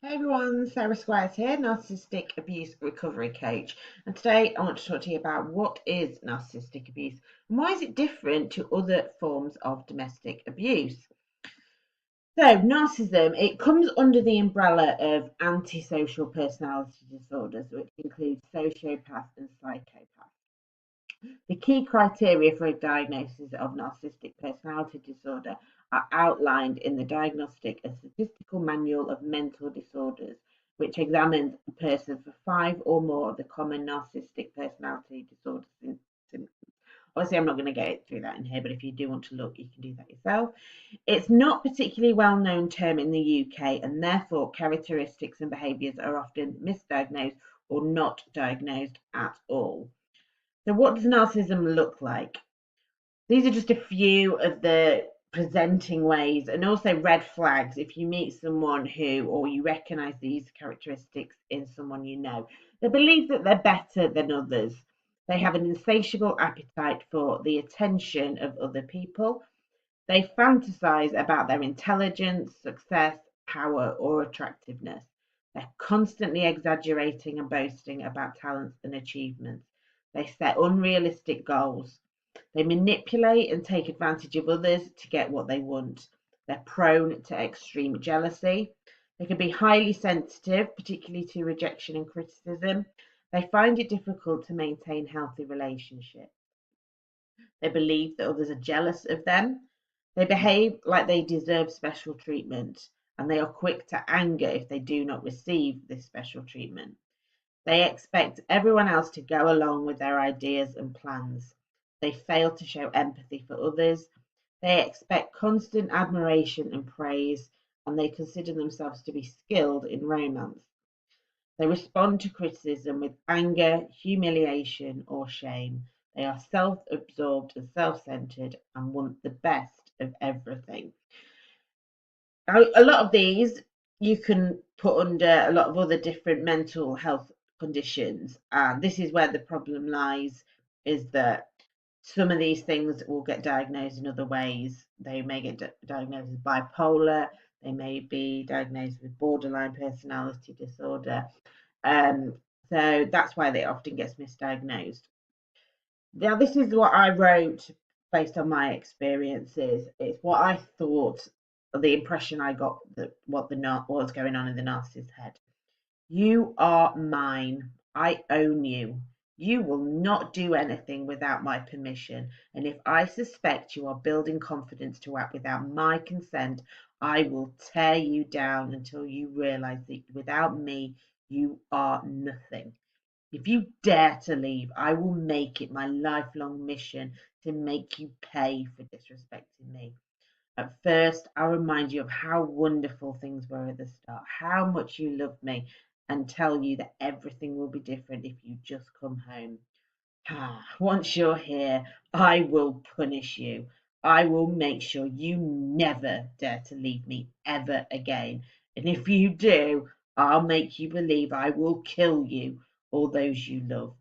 Hey everyone, Sarah Squires here, Narcissistic Abuse Recovery Coach. And today I want to talk to you about what is narcissistic abuse and why is it different to other forms of domestic abuse. So, narcissism, it comes under the umbrella of antisocial personality disorders, which include sociopath and psychopath. The key criteria for a diagnosis of narcissistic personality disorder are outlined in the Diagnostic and Statistical Manual of Mental Disorders, which examines a person for 5 or more of the common narcissistic personality disorder symptoms. Obviously, I'm not going to get through that in here, but if you do want to look, you can do that yourself. It's not a particularly well-known term in the UK, and therefore characteristics and behaviours are often misdiagnosed or not diagnosed at all. So what does narcissism look like? These are just a few of the presenting ways and also red flags if you meet someone who, or you recognize these characteristics in someone you know. They believe that they're better than others. They have an insatiable appetite for the attention of other people. They fantasize about their intelligence, success, power, or attractiveness. They're constantly exaggerating and boasting about talents and achievements. They set unrealistic goals. They manipulate and take advantage of others to get what they want. They're prone to extreme jealousy. They can be highly sensitive, particularly to rejection and criticism. They find it difficult to maintain healthy relationships. They believe that others are jealous of them. They behave like they deserve special treatment, and they are quick to anger if they do not receive this special treatment. They expect everyone else to go along with their ideas and plans. They fail to show empathy for others. They expect constant admiration and praise, and they consider themselves to be skilled in romance. They respond to criticism with anger, humiliation, or shame. They are self-absorbed and self-centered and want the best of everything. Now, a lot of these you can put under a lot of other different mental health conditions, and this is where the problem lies, is that some of these things will get diagnosed in other ways. They may get diagnosed as bipolar, they may be diagnosed with borderline personality disorder. Um, so that's why they often gets misdiagnosed. Now, this is what I wrote based on my experiences. It's what I thought, the impression I got that what was going on in the narcissist's head. You are mine. I own you. You will not do anything without my permission. And if I suspect you are building confidence to act without my consent, I will tear you down until you realize that without me, you are nothing. If you dare to leave, I will make it my lifelong mission to make you pay for disrespecting me. At first, I'll remind you of how wonderful things were at the start, how much you loved me, and tell you that everything will be different if you just come home. Once you're here, I will punish you. I will make sure you never dare to leave me ever again. And if you do, I'll make you believe I will kill you or those you love.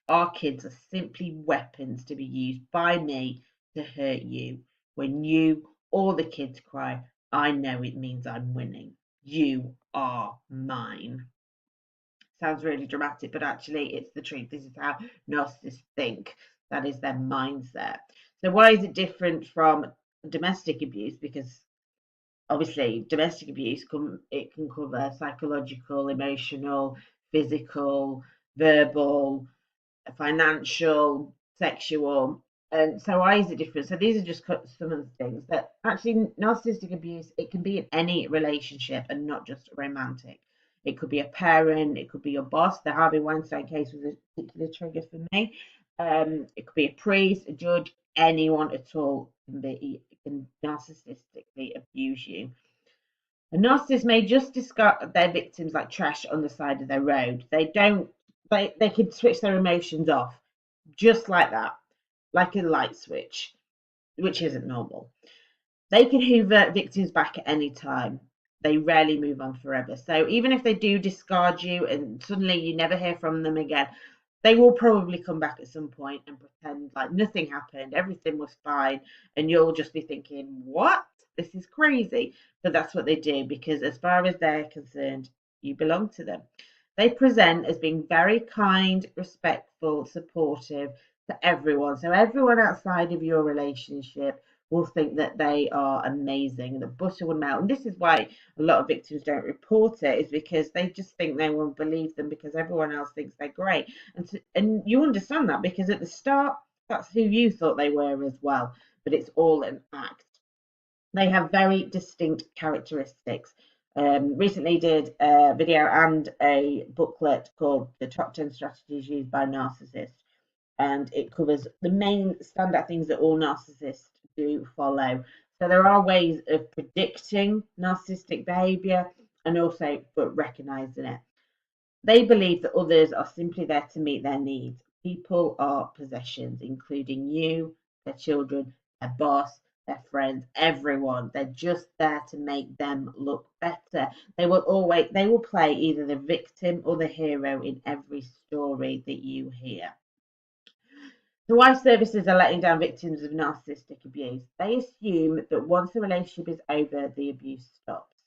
Our kids are simply weapons to be used by me to hurt you. When you or the kids cry, I know it means I'm winning. You are mine. Sounds really dramatic, but actually it's the truth. This is how narcissists think. That is their mindset. So why is it different from domestic abuse? Because obviously domestic abuse it can cover psychological, emotional, physical, verbal, financial, sexual. And so why is it different? So these are just some of the things that actually narcissistic abuse, it can be in any relationship and not just romantic. It could be a parent, it could be your boss. The Harvey Weinstein case was a particular trigger for me. It could be a priest, a judge, anyone at all can narcissistically abuse you. A narcissist may just discard their victims like trash on the side of their road. They can switch their emotions off just like that, like a light switch, which isn't normal. They can hoover victims back at any time. They rarely move on forever. So even if they do discard you and suddenly you never hear from them again, they will probably come back at some point and pretend like nothing happened, everything was fine, and you'll just be thinking, what? This is crazy. But that's what they do because, as far as they're concerned, you belong to them. They present as being very kind, respectful, supportive to everyone. So everyone outside of your relationship will think that they are amazing, the butter will melt. And this is why a lot of victims don't report it, is because they just think no one believes them because everyone else thinks they're great. And you understand that because at the start, that's who you thought they were as well. But it's all an act. They have very distinct characteristics. Recently did a video and a booklet called The Top 10 Strategies Used by Narcissists, and it covers the main standout things that all narcissists do follow. So there are ways of predicting narcissistic behaviour and also but recognising it. They believe that others are simply there to meet their needs. People are possessions, including you, their children, their boss, their friends, everyone. They're just there to make them look better. They will play either the victim or the hero in every story that you hear. So why services are letting down victims of narcissistic abuse? They assume that once the relationship is over, the abuse stops.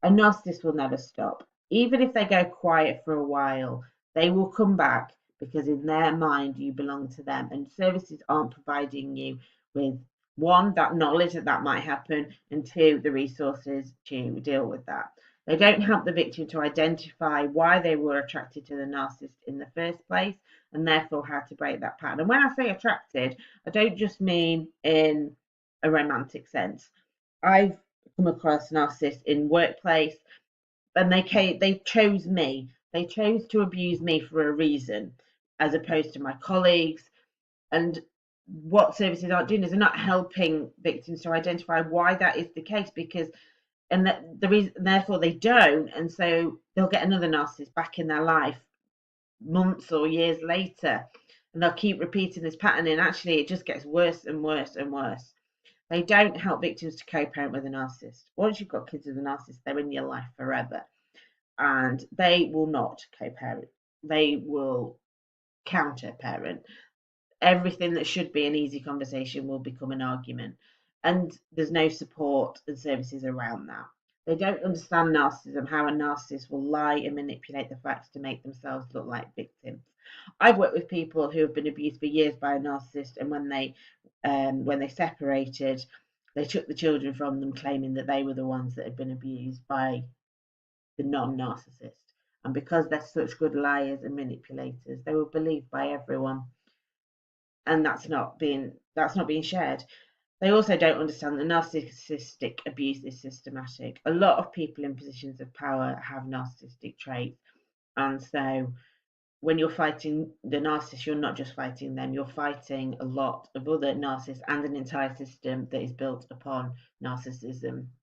A narcissist will never stop. Even if they go quiet for a while, they will come back because in their mind you belong to them, and services aren't providing you with, one, that knowledge that that might happen, and two, the resources to deal with that. They don't help the victim to identify why they were attracted to the narcissist in the first place and therefore how to break that pattern. And when I say attracted, I don't just mean in a romantic sense. I've come across narcissists in workplace, and they chose me. They chose to abuse me for a reason, as opposed to my colleagues. And what services aren't doing is they're not helping victims to identify why that is the case, because and that the reason, therefore they don't, and so they'll get another narcissist back in their life months or years later, and they'll keep repeating this pattern, and actually it just gets worse and worse and worse. They don't help victims to co-parent with a narcissist. Once you've got kids with a narcissist, they're in your life forever, and they will not co-parent. They will counter-parent. Everything that should be an easy conversation will become an argument, and there's no support and services around that. They don't understand narcissism, how a narcissist will lie and manipulate the facts to make themselves look like victims. I've worked with people who have been abused for years by a narcissist, and when they separated, they took the children from them, claiming that they were the ones that had been abused by the non-narcissist. And because they're such good liars and manipulators, they were believed by everyone, and that's not being shared. They also don't understand that narcissistic abuse is systematic. A lot of people in positions of power have narcissistic traits, and so when you're fighting the narcissist, you're not just fighting them, you're fighting a lot of other narcissists and an entire system that is built upon narcissism.